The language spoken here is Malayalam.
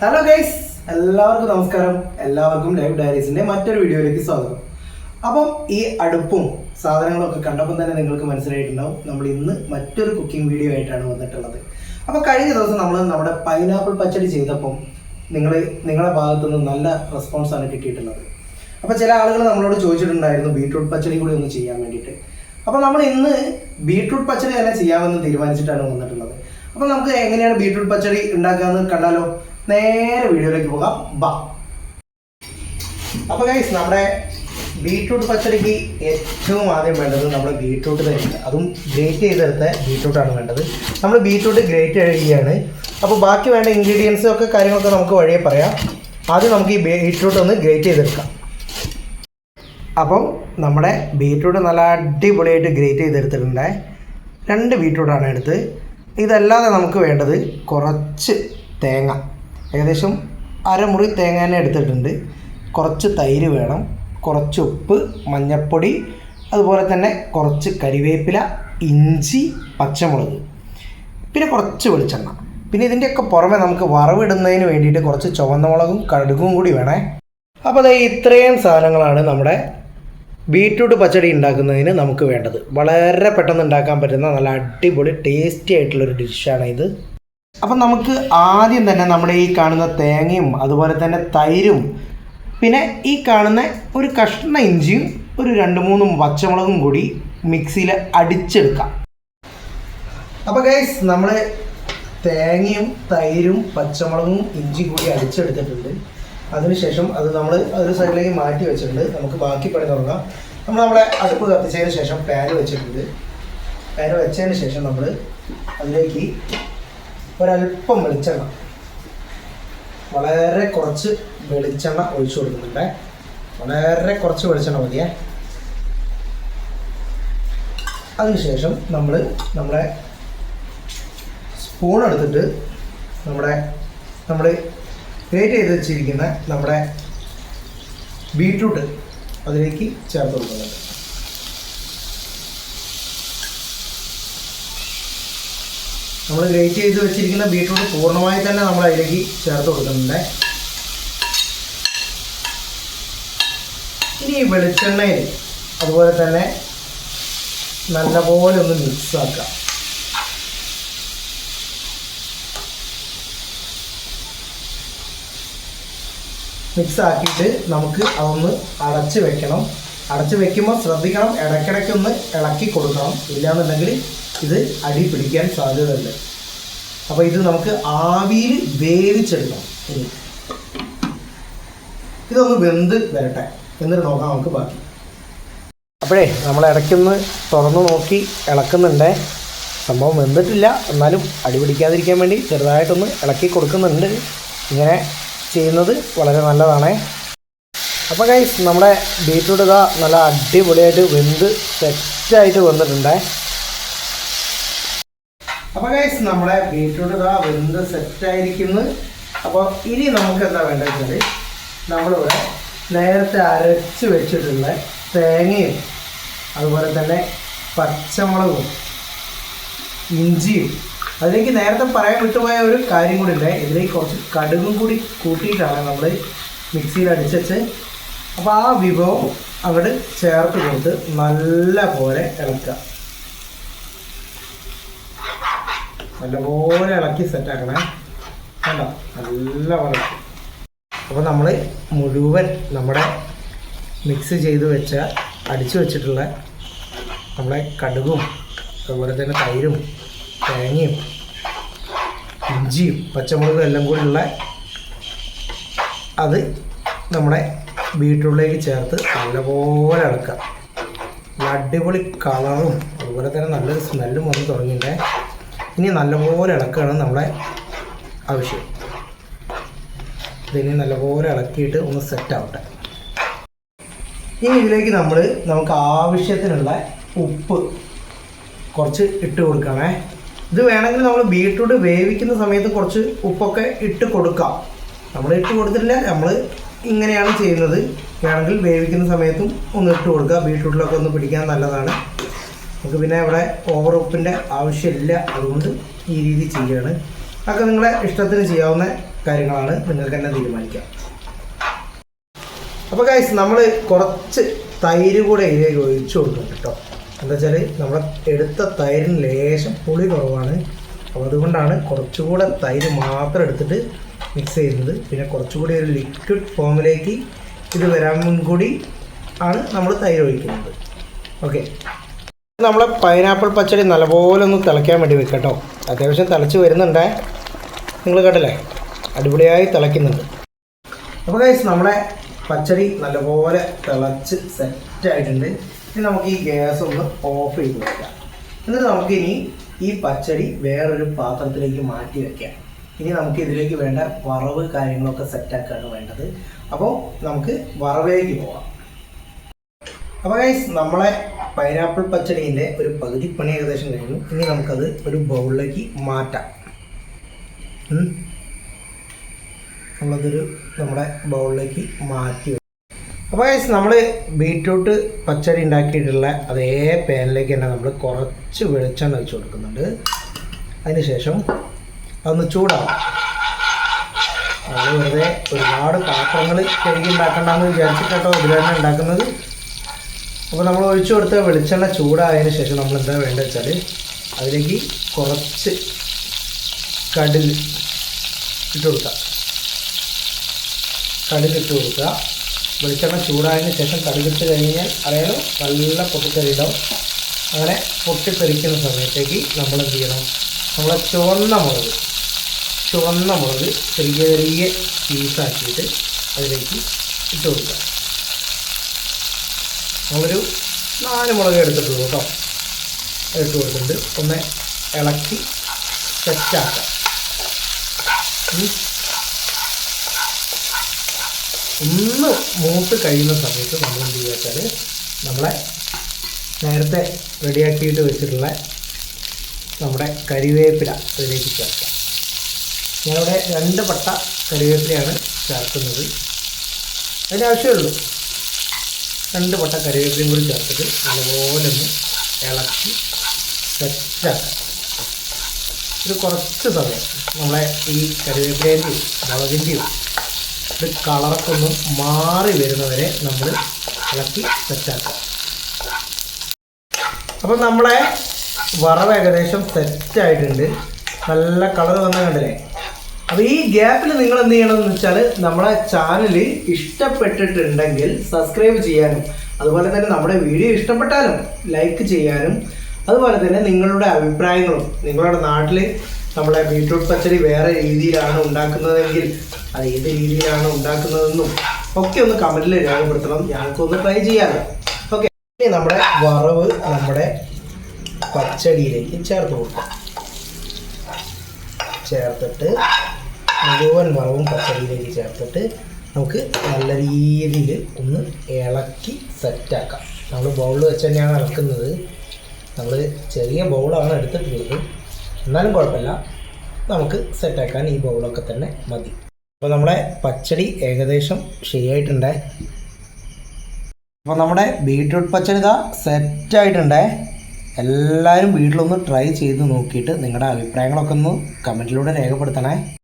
ഹലോ ഗൈസ്, എല്ലാവർക്കും നമസ്കാരം. എല്ലാവർക്കും ലൈവ് ഡയറീസിൻ്റെ മറ്റൊരു വീഡിയോയിലേക്ക് സ്വാഗതം. അപ്പം ഈ അടുപ്പും സാധനങ്ങളൊക്കെ കണ്ടപ്പോൾ തന്നെ നിങ്ങൾക്ക് മനസ്സിലായിട്ടുണ്ടാവും നമ്മൾ ഇന്ന് മറ്റൊരു കുക്കിംഗ് വീഡിയോ ആയിട്ടാണ് വന്നിട്ടുള്ളത്. അപ്പോൾ കഴിഞ്ഞ ദിവസം നമ്മൾ നമ്മുടെ പൈനാപ്പിൾ പച്ചടി ചെയ്തപ്പം നിങ്ങളുടെ ഭാഗത്തു നിന്ന് നല്ല റെസ്പോൺസാണ് കിട്ടിയിട്ടുള്ളത്. അപ്പോൾ ചില ആളുകൾ നമ്മളോട് ചോദിച്ചിട്ടുണ്ടായിരുന്നു ബീട്രൂട്ട് പച്ചടി കൂടി ഒന്ന് ചെയ്യാൻ വേണ്ടിയിട്ട്. അപ്പോൾ നമ്മൾ ഇന്ന് ബീട്രൂട്ട് പച്ചടി തന്നെ ചെയ്യാമെന്ന് തീരുമാനിച്ചിട്ടാണ് വന്നിട്ടുള്ളത്. അപ്പോൾ നമുക്ക് എങ്ങനെയാണ് ബീട്രൂട്ട് പച്ചടി ഉണ്ടാക്കാമെന്ന് കണ്ടാലോ? നേരെ വീഡിയോയിലേക്ക് പോകാം, ബാ. അപ്പോൾ ഗൈസ്, നമ്മുടെ ബീട്രൂട്ട് പച്ചടിക്ക് ഏറ്റവും ആദ്യം വേണ്ടത് നമ്മുടെ ബീട്രൂട്ട് തന്നെയാണ്. അതും ഗ്രേറ്റ് ചെയ്തെടുത്ത ബീട്രൂട്ടാണ് വേണ്ടത്. നമ്മൾ ബീട്രൂട്ട് ഗ്രേറ്റ് ചെയ്യുകയാണ്. അപ്പോൾ ബാക്കി വേണ്ട ഇൻഗ്രീഡിയൻസും ഒക്കെ കാര്യങ്ങളൊക്കെ നമുക്ക് വഴിയെ പറയാം. ആദ്യം നമുക്ക് ഈ ബീട്രൂട്ട് ഒന്ന് ഗ്രേറ്റ് ചെയ്തെടുക്കാം. അപ്പം നമ്മുടെ ബീട്രൂട്ട് നല്ല അടിപൊളിയായിട്ട് ഗ്രേറ്റ് ചെയ്തെടുത്തിട്ടുണ്ട്. 2 ബീട്രൂട്ടാണ് എടുത്ത്. ഇതല്ലാതെ നമുക്ക് വേണ്ടത് കുറച്ച് തേങ്ങ, ഏകദേശം അരമുറി തേങ്ങ തന്നെ എടുത്തിട്ടുണ്ട്. കുറച്ച് തൈര് വേണം, കുറച്ച് ഉപ്പ്, മഞ്ഞൾപ്പൊടി, അതുപോലെ തന്നെ കുറച്ച് കരിവേപ്പില, ഇഞ്ചി, പച്ചമുളക്, പിന്നെ കുറച്ച് വെളിച്ചെണ്ണ. പിന്നെ ഇതിൻ്റെയൊക്കെ പുറമെ നമുക്ക് വറവിടുന്നതിന് വേണ്ടിയിട്ട് കുറച്ച് ചുവന്ന മുളകും കടുകും കൂടി വേണേ. അപ്പോൾ അതായത് ഇത്രയും സാധനങ്ങളാണ് നമ്മുടെ ബീട്രൂട്ട് പച്ചടി ഉണ്ടാക്കുന്നതിന് നമുക്ക് വേണ്ടത്. വളരെ പെട്ടെന്ന് ഉണ്ടാക്കാൻ പറ്റുന്ന നല്ല അടിപൊളി ടേസ്റ്റി ആയിട്ടുള്ളൊരു ഡിഷാണ് ഇത്. അപ്പം നമുക്ക് ആദ്യം തന്നെ നമ്മുടെ ഈ കാണുന്ന തേങ്ങയും അതുപോലെ തന്നെ തൈരും പിന്നെ ഈ കാണുന്ന ഒരു കഷ്ണ ഇഞ്ചിയും ഒരു 2-3 പച്ചമുളകും കൂടി മിക്സിയിൽ അടിച്ചെടുക്കാം. അപ്പോൾ ഗൈസ്, നമ്മൾ തേങ്ങയും തൈരും പച്ചമുളകും ഇഞ്ചി കൂടി അടിച്ചെടുത്തിട്ടുണ്ട്. അതിനുശേഷം അത് നമ്മൾ ഒരു സൈഡിലേക്ക് മാറ്റി വെച്ചിട്ടുണ്ട്. നമുക്ക് ബാക്കി പണി തുടങ്ങാം. നമ്മുടെ അടുപ്പ് കത്തിച്ചതിന് ശേഷം പാന് വെച്ചിട്ടുണ്ട്. പാന് വെച്ചതിന് ശേഷം നമ്മൾ അതിലേക്ക് ഒരല്പം വെളിച്ചെണ്ണ, വളരെ കുറച്ച് വെളിച്ചെണ്ണ ഒഴിച്ചു കൊടുക്കുന്നുണ്ട്. വളരെ കുറച്ച് വെളിച്ചെണ്ണ മതിയേ. അതിനുശേഷം നമ്മുടെ സ്പൂൺ എടുത്തിട്ട് നമ്മൾ ഗ്രേറ്റ് ചെയ്ത് വെച്ചിരിക്കുന്ന നമ്മുടെ ബീട്രൂട്ട് അതിലേക്ക് ചേർത്ത് കൊടുക്കുന്നുണ്ട്. നമ്മൾ ഗ്രേറ്റ് ചെയ്ത് വെച്ചിരിക്കുന്ന ബീട്രൂട്ട് പൂർണ്ണമായി തന്നെ നമ്മൾ അതിലേക്ക് ചേർത്ത് കൊടുക്കുന്നുണ്ട്. ഇനി ഈ വെളിച്ചെണ്ണയിൽ അതുപോലെ തന്നെ നല്ലപോലെ ഒന്ന് മിക്സ് ആക്കാം. മിക്സ് ആക്കിയിട്ട് നമുക്ക് അതൊന്ന് അടച്ച് വെക്കണം. അടച്ച് വെക്കുമ്പോൾ ശ്രദ്ധിക്കണം, ഇടയ്ക്കിടയ്ക്കൊന്ന് ഇളക്കി കൊടുക്കണം. ഇല്ലയെന്നുണ്ടെങ്കിൽ ഇത് അടി പിടിക്കാൻ സാധ്യതയുണ്ട്. അപ്പോൾ ഇത് നമുക്ക് ആവിയിൽ വേവിച്ചെടുക്കണം. ഇതൊന്ന് വെന്ത് വരട്ടെ, എന്നിട്ട് നോക്കാം നമുക്ക് ബാക്കി. അപ്പോഴേ നമ്മൾ ഇടയ്ക്കൊന്ന് തുറന്ന് നോക്കി ഇളക്കുന്നുണ്ട്. സംഭവം വെന്തിട്ടില്ല, എന്നാലും അടി പിടിക്കാതിരിക്കാൻ വേണ്ടി ചെറുതായിട്ടൊന്ന് ഇളക്കി കൊടുക്കുന്നുണ്ട്. ഇങ്ങനെ ചെയ്യുന്നത് വളരെ നല്ലതാണ്. അപ്പോൾ ഗൈസ്, നമ്മുടെ ബീട്രൂട്ട് ഇതാ നല്ല അടിപൊളിയായിട്ട് വെന്ത് സെറ്റായിട്ട് വന്നിട്ടുണ്ട്. അപ്പോൾ ഗൈസ്, നമ്മുടെ ബീട്രൂട്ട് ഇതാ വെന്ത് സെറ്റായിരിക്കുന്നു. അപ്പോൾ ഇനി നമുക്ക് എന്താ വേണ്ടത് വെച്ചാൽ നമ്മളിവിടെ നേരത്തെ അരച്ച് വെച്ചിട്ടുള്ള തേങ്ങയും അതുപോലെ തന്നെ പച്ചമുളകും ഇഞ്ചിയും, അതിലേക്ക് നേരത്തെ പറയാൻ വിട്ടുപോയ ഒരു കാര്യം കൂടി ഉണ്ട്. ഇതിലേക്ക് കുറച്ച് കടുകും കൂടി കൂട്ടിയിട്ടാണ് നമ്മൾ മിക്സിയിൽ അടിച്ച്. അപ്പോൾ ആ വിഭവം അങ്ങോട്ട് ചേർത്ത് കൊടുത്ത് നല്ല പോലെ ഇളക്കുക. നല്ലപോലെ ഇളക്കി സെറ്റാക്കണേ. വേണ്ട, നല്ല പോലെ. അപ്പോൾ നമ്മൾ മുഴുവൻ നമ്മുടെ മിക്സ് ചെയ്ത് വെച്ച അടിച്ചു വെച്ചിട്ടുള്ള നമ്മളെ കടുകും അതുപോലെ തന്നെ തൈരും തേങ്ങയും ഇഞ്ചിയും പച്ചമുളകും എല്ലാം കൂടിയുള്ള അത് നമ്മുടെ ബീട്രൂട്ടിലേക്ക് ചേർത്ത് നല്ലപോലെ ഇളക്കുക. അടിപൊളി കളറും അതുപോലെ തന്നെ നല്ലൊരു സ്മെല്ലും വന്ന് തുടങ്ങിയിട്ടുണ്ട്. ഇനി നല്ലപോലെ ഇളക്കുകയാണ് നമ്മുടെ ആവശ്യം. ഇതിനി നല്ലപോലെ ഇളക്കിയിട്ട് ഒന്ന് സെറ്റാവട്ടെ. ഇനി ഇതിലേക്ക് നമുക്ക് ആവശ്യത്തിനുള്ള ഉപ്പ് കുറച്ച് ഇട്ട് കൊടുക്കണേ. ഇത് വേണമെങ്കിൽ നമ്മൾ ബീട്രൂട്ട് വേവിക്കുന്ന സമയത്ത് കുറച്ച് ഉപ്പൊക്കെ ഇട്ട് കൊടുക്കാം. നമ്മൾ ഇട്ട് കൊടുത്തിട്ടില്ല, നമ്മൾ ഇങ്ങനെയാണ് ചെയ്യുന്നത്. വേണമെങ്കിൽ വേവിക്കുന്ന സമയത്തും ഒന്ന് ഇട്ട് കൊടുക്കുക. ബീട്രൂട്ടിലൊക്കെ ഒന്ന് പിടിക്കാൻ നല്ലതാണ്. നമുക്ക് പിന്നെ ഇവിടെ ഓവർ ഉപ്പിൻ്റെ ആവശ്യമില്ല, അതുകൊണ്ട് ഈ രീതി ചെയ്യുകയാണ്. അതൊക്കെ നിങ്ങളെ ഇഷ്ടത്തിന് ചെയ്യാവുന്ന കാര്യങ്ങളാണ് നിങ്ങൾക്ക് തന്നെ തീരുമാനിക്കാം. അപ്പോൾ ഗൈസ് നമ്മൾ കുറച്ച് തൈര് കൂടെ ഇതിലേക്ക് ഒഴിച്ചു കൊടുക്കുന്നുണ്ട് കേട്ടോ. എന്താ വെച്ചാൽ നമ്മൾ എടുത്ത തൈരിന് ലേശം പുളി കുറവാണ്. അപ്പോൾ അതുകൊണ്ടാണ് കുറച്ചുകൂടെ തൈര് മാത്രം എടുത്തിട്ട് മിക്സ് ചെയ്യുന്നത്. പിന്നെ കുറച്ചുകൂടി ഒരു ലിക്വിഡ് ഫോമിലേക്ക് ഇത് വരാൻ കൂടി ആണ് നമ്മൾ തൈര് ഒഴിക്കുന്നത്. ഓക്കെ, നമ്മളെ പൈനാപ്പിൾ പച്ചടി നല്ലപോലെ ഒന്ന് തിളയ്ക്കാൻ വേണ്ടി വെക്കാം കേട്ടോ. അത്യാവശ്യം തിളച്ച് വരുന്നുണ്ടേ, നിങ്ങൾ കേട്ടല്ലേ, അടിപൊളിയായി തിളയ്ക്കുന്നുണ്ട്. അപ്പോൾ ഗൈസ് നമ്മുടെ പച്ചടി നല്ലപോലെ തിളച്ച് സെറ്റായിട്ടുണ്ട്. ഇനി നമുക്ക് ഈ ഗ്യാസ് ഒന്ന് ഓഫ് ചെയ്ത് വെക്കാം. എന്നിട്ട് നമുക്കിനി ഈ പച്ചടി വേറൊരു പാത്രത്തിലേക്ക് മാറ്റി വയ്ക്കാം. ഇനി നമുക്ക് ഇതിലേക്ക് വേണ്ട വറവ് കാര്യങ്ങളൊക്കെ സെറ്റാക്കാണ് വേണ്ടത്. അപ്പോൾ നമുക്ക് വറവിലേക്ക് പോവാം. അപ്പോൾ ഗൈസ് നമ്മളെ പൈനാപ്പിൾ പച്ചടീൻ്റെ ഒരു പകുതി പണി ഏകദേശം കഴിഞ്ഞു. ഇനി നമുക്കത് ഒരു ബൗളിലേക്ക് മാറ്റാം. നമ്മളതൊരു നമ്മുടെ ബൗളിലേക്ക് മാറ്റി. അപ്പോൾ ഗൈസ് നമ്മൾ ബീറ്റ്റൂട്ട് പച്ചടി ഉണ്ടാക്കിയിട്ടുള്ള അതേ പാനിലേക്ക് തന്നെ നമ്മൾ കുറച്ച് വെളിച്ചെണ്ണ ഒഴിച്ച് കൊടുക്കുന്നുണ്ട്. അതിന് ശേഷം അതൊന്ന് ചൂടാവും. നമ്മൾ വെറുതെ ഒരുപാട് പാത്രങ്ങൾ കഴുകി ഉണ്ടാക്കണ്ടെന്ന് വിചാരിച്ചിട്ടോ ഇതിൽ തന്നെ ഉണ്ടാക്കുന്നത്. അപ്പോൾ നമ്മൾ ഒഴിച്ചു കൊടുത്ത വെളിച്ചെണ്ണ ചൂടായതിന് ശേഷം നമ്മൾ എന്താ വേണ്ടത് വെച്ചാൽ അതിലേക്ക് കുറച്ച് കടുക് ഇട്ട് കൊടുക്കുക. കടുകിട്ട് കൊടുക്കുക. വെളിച്ചെണ്ണ ചൂടായതിന് ശേഷം കടുകിട്ട് കഴിഞ്ഞാൽ അറിയാലോ നല്ല പൊട്ടിത്തെറി ഉണ്ടാവും. അങ്ങനെ പൊട്ടിത്തെറിക്കുന്ന സമയത്തേക്ക് നമ്മൾ എന്ത് ചെയ്യണം, നമ്മളെ ചുവന്ന മുളക് ചെറിയ ചെറിയ പീസാക്കിയിട്ട് അതിലേക്ക് ഇട്ട് കൊടുക്കുക. നമ്മളൊരു 4 മുളക് എടുത്തിട്ടുള്ളൂ കേട്ടോ. ഇട്ട് കൊടുത്തിട്ടുണ്ട്. ഒന്ന് ഇളക്കി സെറ്റാക്കാം. ഒന്ന് മൂത്ത് കഴിയുന്ന സമയത്ത് നമ്മൾ എന്ത് ചെയ്യുക വെച്ചാൽ നമ്മളെ നേരത്തെ റെഡിയാക്കിയിട്ട് വെച്ചിട്ടുള്ള നമ്മുടെ കരിവേപ്പില അതിലേക്ക് ചേർക്കാം. ഞാനിവിടെ 2 പട്ട കരിവേപ്പിലയാണ് ചേർക്കുന്നത്. അതിൻ്റെ ആവശ്യമുള്ളൂ. 2 പട്ട കരിവേപ്പിലയും കൂടി ചേർത്തിട്ട് നല്ലപോലെ ഒന്ന് ഇളക്കി സെറ്റാക്കാം. ഒരു കുറച്ച് സമയം നമ്മളെ ഈ കരിവേപ്പിലേൻ്റെയും മുളകിൻ്റെയും ഇത് കളറൊക്കെ ഒന്ന് മാറി വരുന്നവരെ നമ്മൾ ഇളക്കി സെറ്റാക്കാം. അപ്പം നമ്മളെ വറവ് ഏകദേശം സെറ്റായിട്ടുണ്ട്. നല്ല കളർ വന്ന കണ്ടില്ലേ. അപ്പോൾ ഈ ഗ്യാപ്പിൽ നിങ്ങൾ എന്ത് ചെയ്യണമെന്ന് വെച്ചാൽ നമ്മളെ ചാനൽ ഇഷ്ടപ്പെട്ടിട്ടുണ്ടെങ്കിൽ സബ്സ്ക്രൈബ് ചെയ്യാനും അതുപോലെ തന്നെ നമ്മുടെ വീഡിയോ ഇഷ്ടപ്പെട്ടാലും ലൈക്ക് ചെയ്യാനും അതുപോലെ തന്നെ നിങ്ങളുടെ അഭിപ്രായങ്ങളും നിങ്ങളുടെ നാട്ടിൽ നമ്മുടെ ബീറ്റ്റൂട്ട് പച്ചടി വേറെ രീതിയിലാണ് ഉണ്ടാക്കുന്നതെങ്കിൽ അത് ഏത് രീതിയിലാണ് ഉണ്ടാക്കുന്നതെന്നും ഒക്കെ ഒന്ന് കമൻറ്റിൽ രേഖപ്പെടുത്തണം. ഞങ്ങൾക്കൊന്ന് ട്രൈ ചെയ്യാമല്ലോ. ഓക്കെ, ഇനി നമ്മുടെ വറവ് നമ്മുടെ പച്ചടിയിലേക്ക് ചേർത്ത് കൊടുക്കാം. ചേർത്തിട്ട് മുഴുവൻ വറവും പച്ചടിയിലേക്ക് ചേർത്തിട്ട് നമുക്ക് നല്ല രീതിയിൽ ഒന്ന് ഇളക്കി സെറ്റാക്കാം. നമ്മൾ ബൗളിൽ വെച്ച് തന്നെയാണ് ഇളക്കുന്നത്. നമ്മൾ ചെറിയ ബൗളാണ് എടുത്തിട്ടുള്ളത്, എന്നാലും കുഴപ്പമില്ല, നമുക്ക് സെറ്റാക്കാൻ ഈ ബൗളൊക്കെ തന്നെ മതി. അപ്പോൾ നമ്മുടെ പച്ചടി ഏകദേശം ശരിയായിട്ടുണ്ടേ. അപ്പോൾ നമ്മുടെ ബീറ്റ്റൂട്ട് പച്ചടി ഇതാ സെറ്റായിട്ടുണ്ടേ. എല്ലാവരും വീട്ടിലൊന്ന് ട്രൈ ചെയ്ത് നോക്കിയിട്ട് നിങ്ങളുടെ അഭിപ്രായങ്ങളൊക്കെ ഒന്ന് കമൻറ്റിലൂടെ രേഖപ്പെടുത്തണേ.